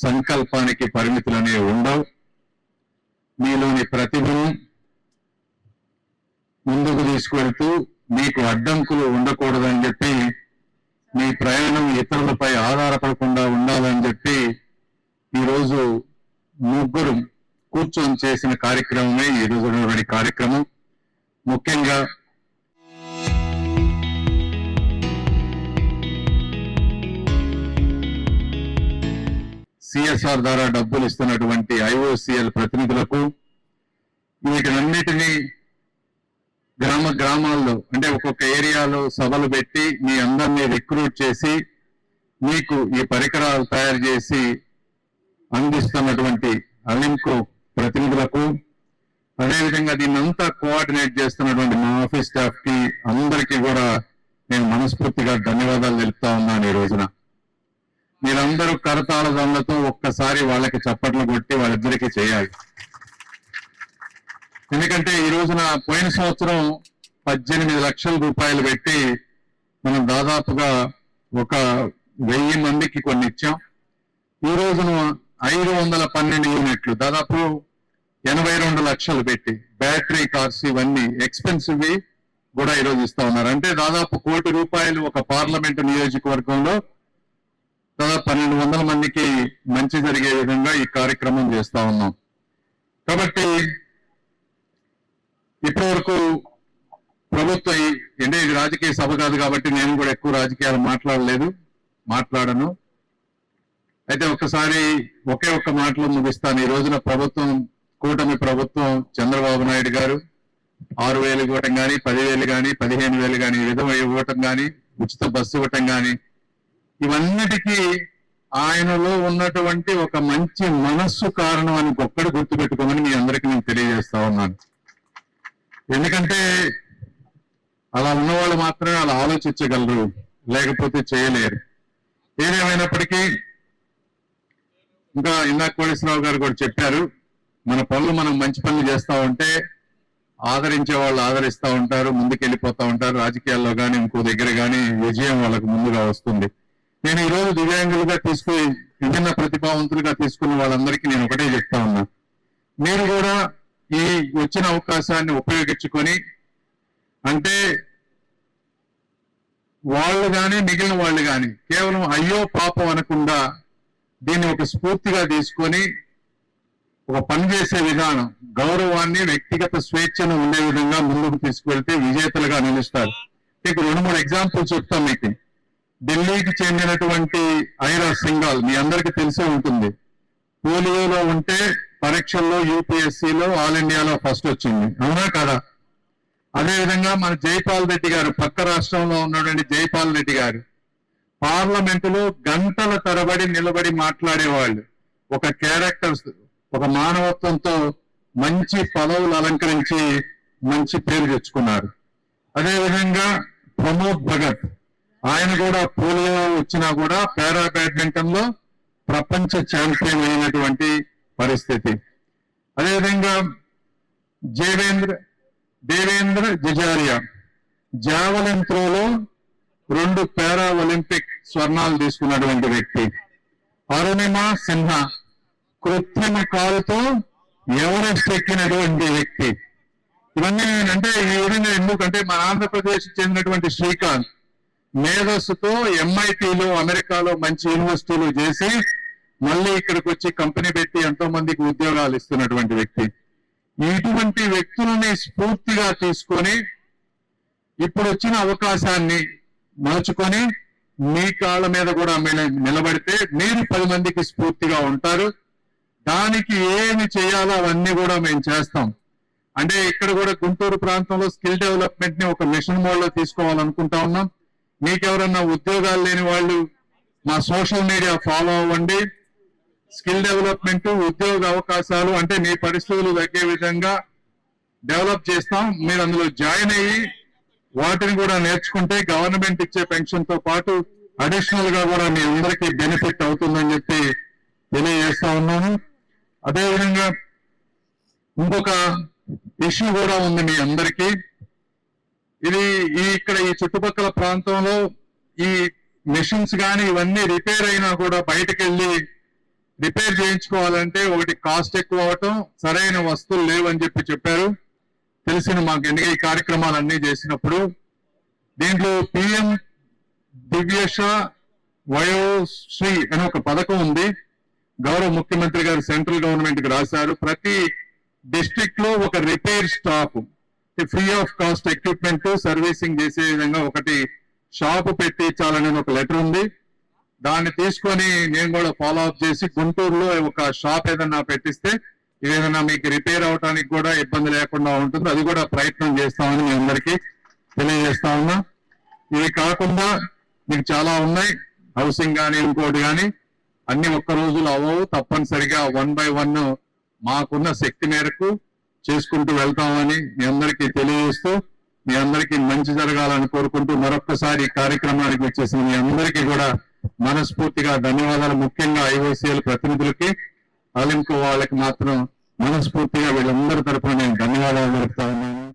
సంకల్పానికి పరిమితులనే ఉండవు. మీలోని ప్రతిభను ముందుకు తీసుకువెళ్తూ మీకు అడ్డంకులు ఉండకూడదని చెప్పి, మీ ప్రయాణం ఇతరులపై ఆధారపడకుండా ఉండాలని చెప్పి ఈరోజు ముగ్గురు కూర్చొని చేసిన కార్యక్రమమే ఈ రోజు కార్యక్రమం. ముఖ్యంగా సిఎస్ఆర్ ద్వారా డబ్బులు ఇస్తున్నటువంటి ఐఓసిఎల్ ప్రతినిధులకు, వీటినన్నిటినీ గ్రామాల్లో అంటే ఒక్కొక్క ఏరియాలో సభలు పెట్టి మీ అందరినీ రిక్రూట్ చేసి మీకు ఈ పరికరాలు తయారు చేసి అందిస్తున్నటువంటి అలింకో ప్రతినిధులకు, అదేవిధంగా దీన్నంతా కోఆర్డినేట్ చేస్తున్నటువంటి మా ఆఫీస్ స్టాఫ్ కి అందరికీ కూడా నేను మనస్ఫూర్తిగా ధన్యవాదాలు తెలుపుతా ఉన్నాను. ఈ రోజున మీరందరూ కరతాళ దండతో ఒక్కసారి వాళ్ళకి చప్పట్లు కొట్టి వాళ్ళిద్దరికీ చేయాలి. ఎందుకంటే ఈ రోజున పోయిన సంవత్సరం 18 లక్షల రూపాయలు పెట్టి మనం దాదాపుగా ఒక 1000 మందికి కొన్ని ఇచ్చాం. ఈ రోజున 512 యూనిట్లు, దాదాపు 82 లక్షలు పెట్టి బ్యాటరీ కార్స్ ఇవన్నీ ఎక్స్పెన్సివ్ కూడా ఈరోజు ఇస్తా ఉన్నారు. అంటే దాదాపు ₹1 కోటి ఒక పార్లమెంటు నియోజకవర్గంలో దాదాపు 1200 మందికి మంచి జరిగే విధంగా ఈ కార్యక్రమం చేస్తా ఉన్నాం. కాబట్టి ఇప్పటి వరకు ప్రభుత్వం అంటే ఇది రాజకీయ సభ కాదు కాబట్టి నేను కూడా ఎక్కువ రాజకీయాలు మాట్లాడను. అయితే ఒక్కసారి ఒకే ఒక్క మాటలో ముగిస్తాను. ఈ రోజున ప్రభుత్వం, కూటమి ప్రభుత్వం, చంద్రబాబు నాయుడు గారు 6,000 ఇవ్వటం కానీ, 10,000 కానీ, 15,000 కానీ, విధవ ఇవ్వటం కానీ, ఉచిత బస్సు ఇవ్వటం కానీ, ఇవన్నిటికీ ఆయనలో ఉన్నటువంటి ఒక మంచి మనస్సు కారణం అని ఒక్కడు గుర్తుపెట్టుకోమని మీ అందరికీ నేను తెలియజేస్తా ఉన్నాను. ఎందుకంటే అలా ఉన్నవాళ్ళు మాత్రమే అలా ఆలోచించగలరు, లేకపోతే చేయలేరు. ఏదేమైనప్పటికీ ఇంకా ఇందాక కోటేశ్వరరావు గారు కూడా చెప్పారు, మన పనులు మనం మంచి పనులు చేస్తూ ఉంటే ఆదరించే వాళ్ళు ఆదరిస్తూ ఉంటారు, ముందుకెళ్ళిపోతూ ఉంటారు. రాజకీయాల్లో కానీ ఇంకో దగ్గర కానీ విజయం వాళ్ళకు ముందుగా వస్తుంది. నేను ఈరోజు దివ్యాంగులుగా తీసుకుని విభిన్న ప్రతిభావంతులుగా తీసుకున్న వాళ్ళందరికీ నేను ఒకటే చెప్తా ఉన్నా, మీరు కూడా ఈ వచ్చిన అవకాశాన్ని ఉపయోగించుకొని, అంటే వాళ్ళు కానీ మిగిలిన వాళ్ళు కానీ కేవలం అయ్యో పాపం అనకుండా దీన్ని ఒక స్ఫూర్తిగా తీసుకొని ఒక పని చేసే విధానం, గౌరవాన్ని, వ్యక్తిగత స్వేచ్ఛను ఉండే విధంగా ముందుకు తీసుకువెళ్తే విజేతలుగా నిలుస్తారు. మీకు 2-3 ఎగ్జాంపుల్స్ చెప్తాం. మీకు ఢిల్లీకి చెందినటువంటి ఐరా సింఘాల్ మీ అందరికీ తెలిసే ఉంటుంది. పోలియోలో ఉంటే పరీక్షల్లో యూపీఎస్సీలో ఆల్ ఇండియాలో ఫస్ట్ వచ్చింది, అవునా కదా? అదేవిధంగా మన జైపాల్ రెడ్డి గారు, పక్క రాష్ట్రంలో ఉన్నటువంటి జైపాల్ రెడ్డి గారు పార్లమెంటులో గంటల తరబడి నిలబడి మాట్లాడేవాళ్ళు. ఒక క్యారెక్టర్స్, ఒక మానవత్వంతో మంచి పదవులు అలంకరించి మంచి పేరు తెచ్చుకున్నారు. అదేవిధంగా ప్రమోద్ భగత్, ఆయన కూడా పోలియో వచ్చినా కూడా పారా బ్యాడ్మింటన్ లో ప్రపంచ ఛాంపియన్ అయినటువంటి పరిస్థితి. అదేవిధంగా దేవేంద్ర జజారియా జావలిన్ త్రోలో 2 పారా ఒలింపిక్ స్వర్ణాలు తీసుకున్నటువంటి వ్యక్తి. అరుణిమా సిన్హా కృత్రిమ కాలుతో ఎవరెస్ట్ ఎక్కినటువంటి వ్యక్తి. ఇవన్నీ అంటే ఈ విధంగా ఎందుకంటే మన ఆంధ్రప్రదేశ్ చెందినటువంటి శ్రీకాంత్ మేధస్సుతో MITలో అమెరికాలో మంచి యూనివర్సిటీలు చేసి మళ్ళీ ఇక్కడికి వచ్చి కంపెనీ పెట్టి ఎంతో మందికి ఉద్యోగాలు ఇస్తున్నటువంటి వ్యక్తి. ఇటువంటి వ్యక్తులని స్ఫూర్తిగా తీసుకొని ఇప్పుడు వచ్చిన అవకాశాన్ని మలుచుకొని మీ కాళ్ళ మీద కూడా నిలబడితే మీరు 10 మందికి స్ఫూర్తిగా ఉంటారు. దానికి ఏమి చేయాలో అవన్నీ కూడా మేము చేస్తాం. అంటే ఇక్కడ కూడా గుంటూరు ప్రాంతంలో స్కిల్ డెవలప్మెంట్ ని ఒక మిషన్ మోడ్ లో తీసుకోవాలనుకుంటా ఉన్నాం. మీకెవరన్నా ఉద్యోగాలు లేని వాళ్ళు మా సోషల్ మీడియా ఫాలో అవ్వండి. స్కిల్ డెవలప్మెంట్, ఉద్యోగ అవకాశాలు అంటే మీ పరిస్థితులు తగ్గే విధంగా డెవలప్ చేస్తాం. మీరు అందులో జాయిన్ అయ్యి వాటిని కూడా నేర్చుకుంటే గవర్నమెంట్ ఇచ్చే పెన్షన్ తో పాటు అడిషనల్ గా కూడా మీ అందరికీ బెనిఫిట్ అవుతుందని చెప్పి తెలియజేస్తా ఉన్నాను. అదేవిధంగా ఇంకొక ఇష్యూ కూడా ఉంది మీ అందరికీ. ఇది ఇక్కడ ఈ చుట్టుపక్కల ప్రాంతంలో ఈ మెషిన్స్ కానీ ఇవన్నీ రిపేర్ అయినా కూడా బయటకు వెళ్ళి రిపేర్ చేయించుకోవాలంటే ఒకటి కాస్ట్ ఎక్కువ అవటం, సరైన వస్తువులు లేవని చెప్పారు. తెలిసిన మాకు ఎందుకంటే ఈ కార్యక్రమాలన్నీ చేసినప్పుడు దీంట్లో పిఎం దివ్యశ వయోశ్రీ అని ఒక పథకం ఉంది. గౌరవ ముఖ్యమంత్రి గారు సెంట్రల్ గవర్నమెంట్ కి రాశారు. ప్రతి డిస్ట్రిక్ట్ లో ఒక repair stop, free of cost equipment servicing చేసే విధంగా ఒకటి షాప్ పెట్టించాలనే ఒక లెటర్ ఉంది. దాన్ని తీసుకొని నేను కూడా ఫాలో అప్ చేసి గుంటూరులో ఒక షాప్ ఏదన్నా పెట్టిస్తే ఏదైనా మీకు రిపేర్ అవడానికి కూడా ఇబ్బంది లేకుండా ఉంటుంది. అది కూడా ప్రయత్నం చేస్తామని మీ అందరికీ తెలియజేస్తా ఉన్నా. ఇవి కాకుండా మీకు చాలా ఉన్నాయి, హౌసింగ్ కానీ ఇంకోటి కానీ, అన్ని ఒక్క రోజులు అవ్వవు. తప్పనిసరిగా 1 by 1 మాకున్న శక్తి మేరకు చేసుకుంటూ వెళ్తామని మీ అందరికీ తెలియజేస్తూ, మీ అందరికీ మంచి జరగాలని కోరుకుంటూ మరొక్కసారి ఈ కార్యక్రమానికి వచ్చేసిన మీ అందరికీ కూడా మనస్ఫూర్తిగా ధన్యవాదాలు. ముఖ్యంగా ఐఓసీఎల్ ప్రతినిధులకి, అలింకో వాళ్ళకి మాత్రం మనస్ఫూర్తిగా వీళ్ళందరి తరఫున నేను ధన్యవాదాలు తెలుపుతా ఉన్నాను.